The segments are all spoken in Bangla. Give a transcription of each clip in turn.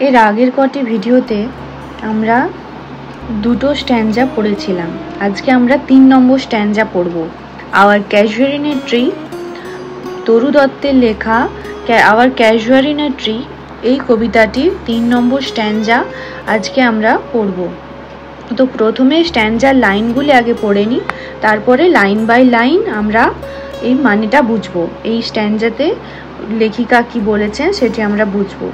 এর আগের কটি ভিডিওতে আমরা দুটো স্ট্যান্জা পড়েছিলাম। আজকে আমরা 3 নম্বর স্ট্যান্জা পড়ব। আওয়ার ক্যাজুয়াল ট্রি, তরু দত্তের লেখা আওয়ার ক্যাজুয়াল ট্রি, এই কবিতাটির 3 নম্বর স্ট্যান্জা আজকে আমরা পড়ব। তো প্রথমে স্ট্যান্জার লাইনগুলি আগে পড়ে নিই, তারপরে লাইন বাই লাইন আমরা এই মানেটা বুঝবো। এই স্ট্যান্জাতে লেখিকা কি বলেছেন সেটি আমরা বুঝবো।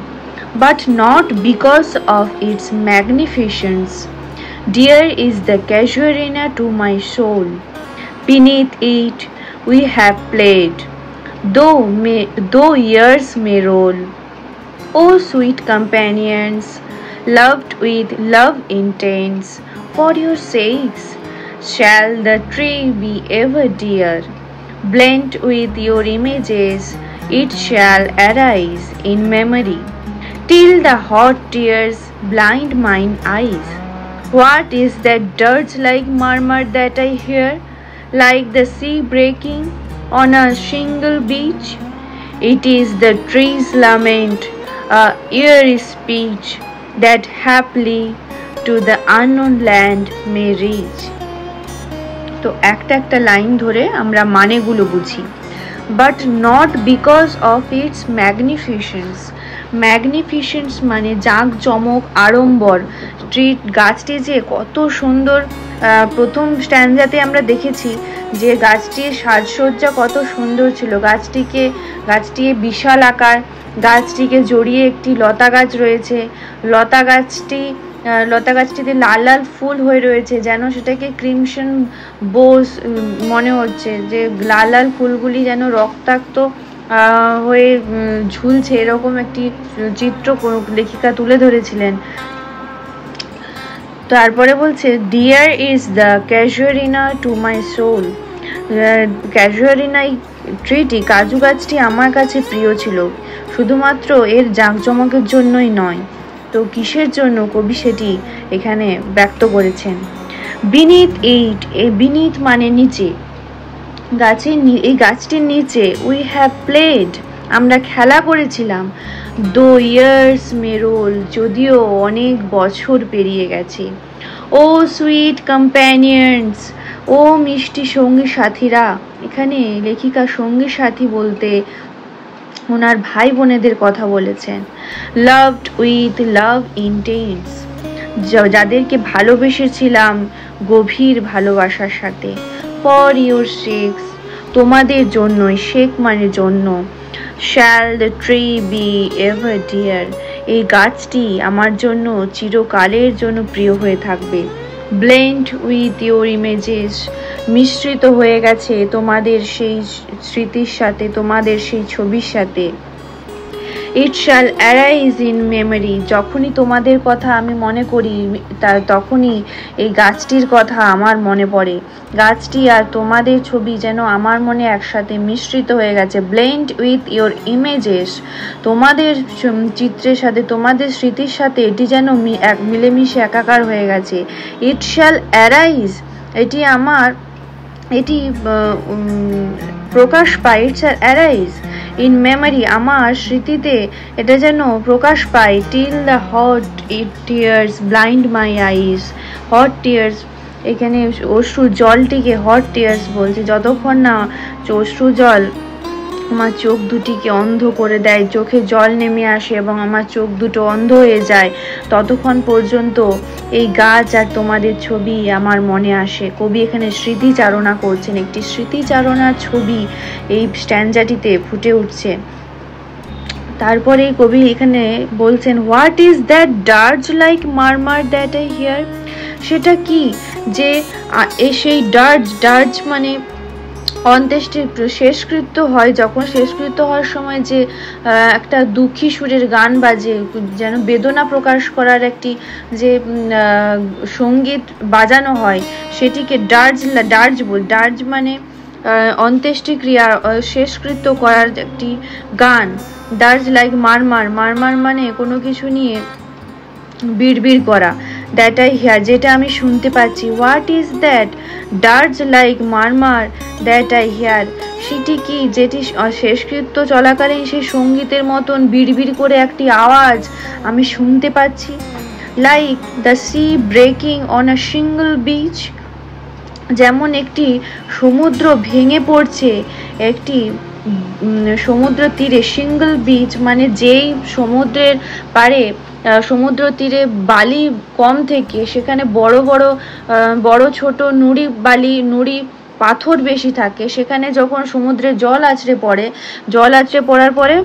But not because of its magnificence, dear is the casuarina to my soul. Beneath it we have played, though years may roll. O sweet companions, loved with love intense, for your sakes shall the tree be ever dear. Blent with your images, it shall arise in memory, till the hot tears blind mine eyes. What is that dirge like murmur that I hear, like the sea breaking on a shingle beach? It is the tree's lament, a eerie speech, that haply to the unknown land may reach. তো একটা লাইন ধরে আমরা মানেগুলো বুঝি। But not because of its magnificence. ম্যাগনিফিসেন্স মানে জাঁকজমক, আড়ম্বর। গাছটি যে কত সুন্দর, প্রথম স্ট্যান্ডাতে আমরা দেখেছি যে গাছটির সাজসজ্জা কত সুন্দর ছিল। গাছটি বিশাল আকার, গাছটিকে জড়িয়ে একটি লতা গাছ রয়েছে। লতা গাছটিতে লাল লাল ফুল হয়ে রয়েছে, যেন সেটাকে ক্রিমসন বোস মনে হচ্ছে, যে লাল লাল ফুলগুলি যেন রক্তাক্ত হয়ে ঝুলছে, এরকম একটি চিত্র লেখিকা তুলে ধরেছিলেন। তারপরে বলছে, dear is the casuarina to my soul. Casuarina ট্রিটি, কাজু গাছটি আমার কাছে প্রিয় ছিল, শুধুমাত্র এর জাঁকজমকের জন্যই নয়। তো কিসের জন্য কবি সেটি এখানে ব্যক্ত করেছেন। বিনিথ ইট, বিনিথ মানে নিচে, এই গাছটির নিচে উই হ্যাভ প্লেড, আমরা খেলা করেছিলাম। দো ইয়ার্স মে রোল, যদিও অনেক বছর পেরিয়ে গেছে। ও সুইট কম্প্যানিয়ন্স, ও মিষ্টি সঙ্গী সাথীরা। এখানে লেখিকা সঙ্গী সাথী বলতে ওনার ভাই বোনেদের কথা বলেছেন। লাভড উইথ লাভ ইন্টেন্স, যাদেরকে ভালোবেসেছিলাম গভীর ভালোবাসার সাথে। ফর ইউর সেক্স, তোমাদের জন্যই, শেক মানে জন্য। Shall the tree be ever dear, এই গাছটি আমার জন্য চিরকালের জন্য প্রিয় হয়ে থাকবে। ব্লেন্ড উইথ ইউর ইমেজেস, মিশ্রিত হয়ে গেছে তোমাদের সেই স্মৃতির সাথে, তোমাদের সেই ছবির সাথে। ইট শ্যাল অ্যারাইজ ইন মেমোরি, যখনই তোমাদের কথা আমি মনে করি তখনই এই গাছটির কথা আমার মনে পড়ে। গাছটি আর তোমাদের ছবি যেন আমার মনে একসাথে মিশ্রিত হয়ে গেছে। ব্লেন্ড উইথ ইয়োর ইমেজেস, তোমাদের চিত্রের সাথে, তোমাদের স্মৃতির সাথে এটি যেন মিলেমিশে একাকার হয়ে গেছে। ইট শ্যাল অ্যারাইজ, এটি প্রকাশ পায়। It shall arise in memory, আমার স্মৃতিতে এটা যেন প্রকাশ পায়। Till the hot tears blind my eyes, hot tears, এখানে অশ্রু জলটিকে হট টিয়ার্স বলছে। যতক্ষণ না অশ্রু জল আমার চোখ দুটিকে অন্ধ করে দেয়, চোখে জল নেমে আসে এবং আমার চোখ দুটো অন্ধ হয়ে যায়, ততক্ষণ পর্যন্ত এই গাছ আর তোমাদের ছবি আমার মনে আসে। কবি এখানে স্মৃতিচারণা করছেন, একটি স্মৃতিচারণার ছবি এই স্ট্যান্জাটিতে ফুটে উঠছে। তারপরে কবি এখানে বলছেন, what is that dirge like murmur that I hear, সেটা কি যে সেই ডার্জ মানে অন্ত্যেষ্টি শেষকৃত্য হয়, যখন শেষকৃত্য হওয়ার সময় যে একটা দুঃখী সুরের গান বাজে, যেন বেদনা প্রকাশ করার একটি যে সঙ্গীত বাজানো হয়, সেটিকে ডার্জ মানে অন্ত্যেষ্টিক্রিয়া শেষকৃত্য করার একটি গান। ডার্জ লাইক মারমার মানে কোনো কিছু নিয়ে বিড়বিড় করা। দ্যাট আই হিয়ার, যেটা আমি শুনতে পাচ্ছি। What is that dirge like murmur that I hear, সেটি কি, যেটি শেষকৃত্য চলাকালীন সেই সঙ্গীতের মতন বিড়বিড় করে একটি আওয়াজ আমি শুনতে পাচ্ছি। Like the sea breaking on a single beach, যেমন একটি সমুদ্র ভেঙে পড়ছে একটি সমুদ্র তীরে। সিঙ্গল বিচ মানে যেই সমুদ্রের পাড়ে, সমুদ্র তীরে বালি কম থেকে সেখানে বড় ছোট নুড়ি পাথর বেশি থাকে, সেখানে যখন সমুদ্রে জল আছড়ে পড়ার পরে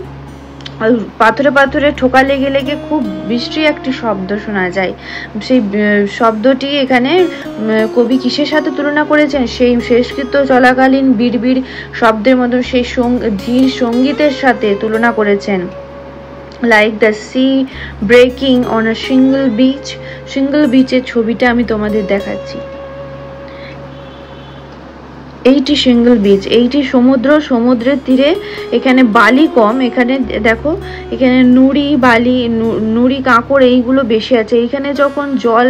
পাথরে ঠোকা লেগে লেগে খুব বৃষ্টি একটি শব্দ শোনা যায়। সেই শব্দটি এখানে কবি কিসের সাথে তুলনা করেছেন? সেই শেষকৃত্য চলাকালীন বিড়বিড় শব্দের মতো সেই ধীর সঙ্গীতের সাথে তুলনা করেছেন। Like the sea breaking on a single beach. Single বিচের ছবিটা আমি তোমাদের দেখাচ্ছি। এইটি সিঙ্গল বিচ, এইটি সমুদ্রের তীরে। এখানে বালি কম, এখানে দেখো এখানে নুড়ি কাঁকড় এইগুলো বেশি আছে। এইখানে যখন জল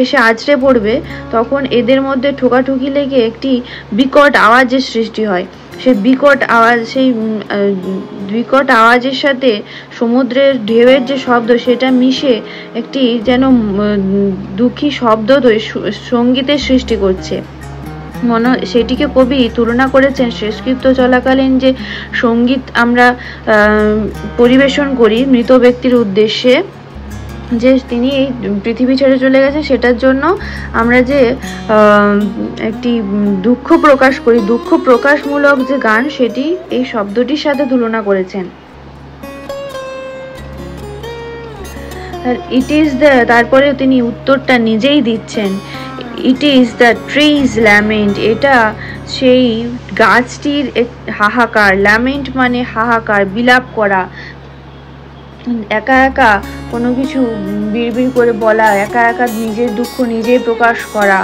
এসে আছড়ে পড়বে তখন এদের মধ্যে ঠোকাঠুকি লেগে একটি বিকট আওয়াজের সৃষ্টি হয়। সেই বিকট আওয়াজের সাথে সমুদ্রের ঢেউয়ের যে শব্দ সেটা মিশে একটি যেন দুঃখী শব্দ সঙ্গীতের সৃষ্টি করছে। সেটিকে কবি তুলনা করেছেন শেষকৃত্য চলাকালীন যে সঙ্গীত আমরা পরিবেশন করি মৃত ব্যক্তির উদ্দেশ্যে, যে তিনি এই পৃথিবী ছেড়ে চলে গেছেন, সেটার জন্য আমরা যে একটি দুঃখ প্রকাশ করি, দুঃখ প্রকাশমূলক যে গান, সেটি এই শব্দটির সাথে তুলনা করেছেন। তারপরে তিনি উত্তরটা নিজেই দিচ্ছেন। It is the trees lament, এটা সেই গাছটির হাহাকার। ল্যামেন্ট মানে হাহাকার, বিলাপ করা, একা একা কোনো কিছু বিড়বিড় করে বলা, একা একা নিজের দুঃখ নিজেই প্রকাশ করা,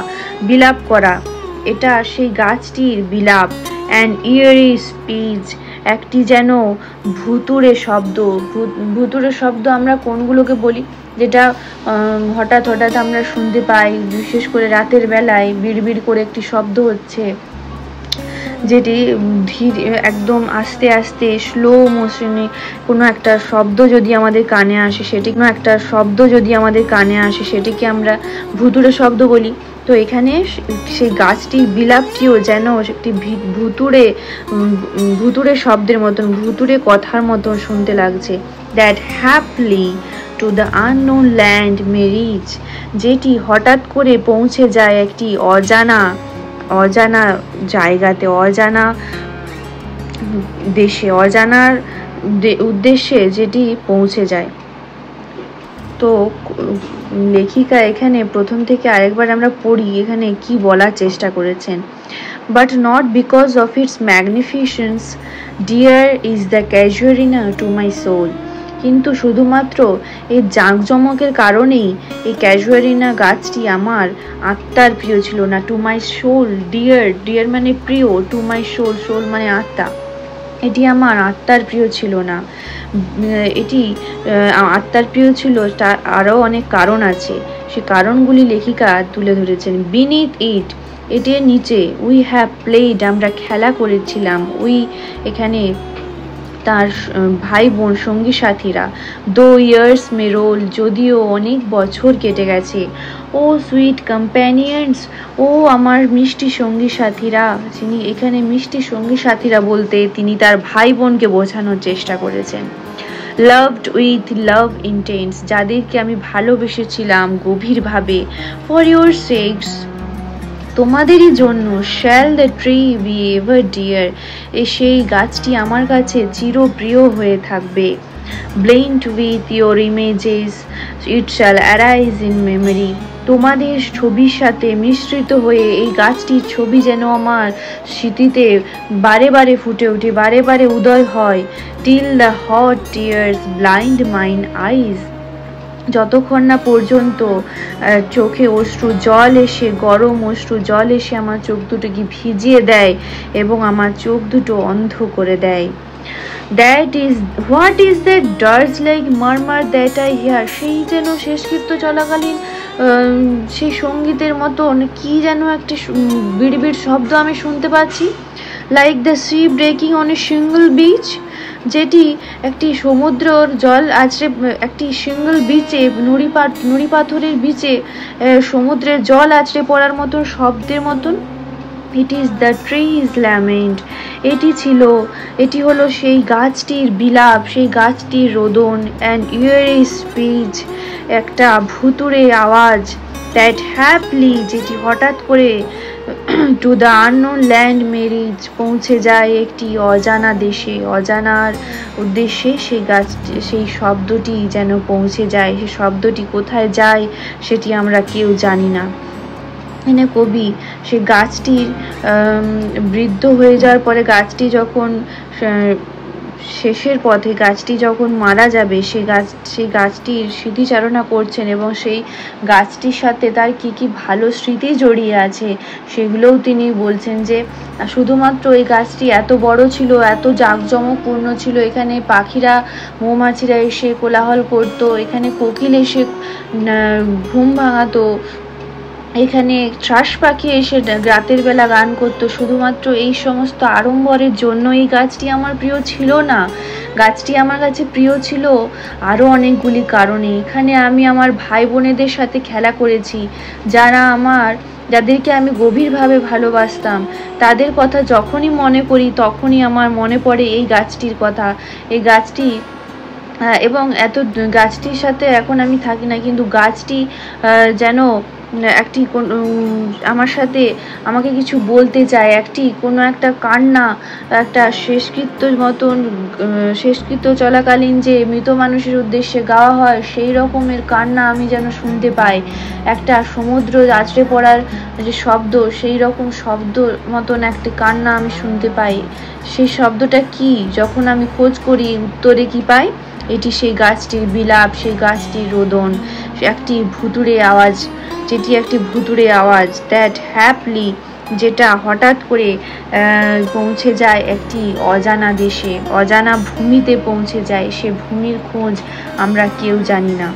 বিলাপ করা, এটা সেই গাছটির বিলাপ। অ্যান্ড ইয়ারি স্পিচ, একটি যেন ভুতুড়ে শব্দ আমরা কোনগুলোকে বলি, যেটা হঠাৎ আমরা শুনতে পাই, বিশেষ করে রাতের বেলায় বিড়বিড় করে একটি শব্দ হচ্ছে, যেটি একদম আস্তে আস্তে স্লো মোশনে কোনো একটা শব্দ যদি আমাদের কানে আসে সেটিকে আমরা ভুতুড়ে শব্দ বলি। তো এখানে সেই গাছটির বিলাপটিও যেন একটি ভুতুড়ে শব্দের মতন, ভুতুড়ে কথার মতন শুনতে লাগছে। That haply to the unknown land may reach, যেটি হঠাৎ করে পৌঁছে যায় একটি অজানা জায়গাতে, অজানা দেশে, অজানার উদ্দেশ্যে যেটি পৌঁছে যায়। তো লেখিকা এখানে প্রথম থেকে আরেকবার আমরা পড়ি এখানে কি বলার চেষ্টা করেছেন। But not because of its magnificence dear is the casuarina to my soul, কিন্তু শুধুমাত্র এই জাঁকজমকের কারণেই এই ক্যাজুয়ারিনা গাছটি আমার আত্মার প্রিয় ছিল না। টু মাই সোল, ডিয়ার মানে প্রিয়, টু মাই সোল মানে আত্মা, এটি আমার আত্মার প্রিয় ছিল না। এটি আত্মার প্রিয় ছিল, তার আরও অনেক কারণ আছে, সে কারণগুলি লেখিকা তুলে ধরেছেন। বিনিথ ইট, এটির নিচে, উই হ্যাভ প্লেড, আমরা খেলা করেছিলাম। এখানে তার ভাই বোন সঙ্গী সাথীরা। দো ইয়ার্স মে রোল, যদিও অনেক বছর কেটে গেছে। ও সুইট কম্প্যানিয়ন্স, ও আমার মিষ্টি সঙ্গী সাথীরা। তিনি এখানে মিষ্টি সঙ্গী সাথীরা বলতে তিনি তার ভাই বোনকে বোঝানোর চেষ্টা করেছেন। লাভড উইথ লাভ ইন্টেন্স, যাদেরকে আমি ভালোবেসেছিলাম গভীরভাবে। ফর ইউর সেক্স, তোমাদেরই জন্য। Shall the tree be ever dear, সেই গাছটি আমার কাছে চিরপ্রিয় হয়ে থাকবে। Blend with your images it shall arise in memory, তোমাদের ছবির সাথে মিশ্রিত হয়ে এই গাছটির ছবি যেন আমার স্মৃতিতে বারে বারে ফুটে ওঠে, বারে বারে উদয় হয়। Till the hot tears blind mine eyes, যতক্ষণ না পর্যন্ত চোখে গরম অশ্রু জল এসে আমার চোখ দুটোকে ভিজিয়ে দেয় এবং আমার চোখ দুটো অন্ধ করে দেয়। What is that dirge like murmur that I hear, সেই যেন শেষকৃত্য চলাকালীন সেই সঙ্গীতের মতন কি যেন একটি বিড়বিড় শব্দ আমি শুনতে পাচ্ছি। Like the sea breaking on a single beach, যেটি একটি সমুদ্রর জল আছড়ে একটি সিঙ্গল বিচে নুড়ি পাথরের বিচে সমুদ্রের জল আছড়ে পড়ার মতন শব্দের মতন। It is the trees lament, এটি হলো সেই গাছটির বিলাপ, সেই গাছটির রোদন। অ্যান্ড ইউর স্পিচ, একটা ভুতুড়ে আওয়াজ। দ্যাট হ্যাপলি, যেটি হঠাৎ করে two the unknown land Mary's, পৌঁছে যায় একটি অজানা দেশে, অজানার উদ্দেশ্যে সেই শব্দটি যেন পৌঁছে যায়। সেই শব্দটি কোথায় যায় সেটি আমরা কেউ জানি না। এখানে কবি সে গাছটির বৃদ্ধ হয়ে যাওয়ার পরে গাছটি যখন শেষের পথে, গাছটি যখন মারা যাবে, সেই গাছটির স্মৃতিচারণা করছেন এবং সেই গাছটির সাথে তার কি ভালো স্মৃতি জড়িয়ে আছে সেগুলোও তিনি বলছেন। যে শুধুমাত্র এই গাছটি এত বড় ছিল, এত জাঁকজমকপূর্ণ ছিল, এখানে পাখিরা মৌমাছিরা এসে কোলাহল করতো, এখানে কোকিল এসে ঘুম ভাঙাতো, এখানে শ্বাস পাখি এসে রাতের বেলা গান করতো। শুধুমাত্র এই সমস্ত আড়ম্বরের জন্য এই গাছটি আমার প্রিয় ছিল না, গাছটি আমার কাছে প্রিয় ছিল আরও অনেকগুলি কারণে। এখানে আমি আমার ভাই বোনেদের সাথে খেলা করেছি, যাদেরকে আমি গভীরভাবে ভালোবাসতাম। তাদের কথা যখনই মনে করি তখনই আমার মনে পড়ে এই গাছটির কথা। এই গাছটি এবং গাছটির সাথে এখন আমি থাকি না, কিন্তু গাছটি যেন একটি আমার সাথে আমাকে কিছু বলতে চায়, কোনো একটা কান্না, একটা শেষকৃত্য চলাকালীন যে মৃত মানুষের উদ্দেশ্যে গাওয়া হয় সেই রকমের কান্না আমি যেন শুনতে পাই। একটা সমুদ্র আছড়ে পড়ার যে শব্দ, সেই রকম শব্দ মতন একটি কান্না আমি শুনতে পাই। সেই শব্দটা কি? যখন আমি খোঁজ করি উত্তরে কি পাই? এটি সেই গাছটির বিলাপ, সেই গাছটির রোদন, একটি ভুতুড়ে আওয়াজ, দ্যাট হ্যাপলি, যেটা হঠাৎ করে পৌঁছে যায় একটি অজানা দেশে, অজানা ভূমিতে পৌঁছে যায়। সে ভূমির খোঁজ আমরা কেউ জানি না।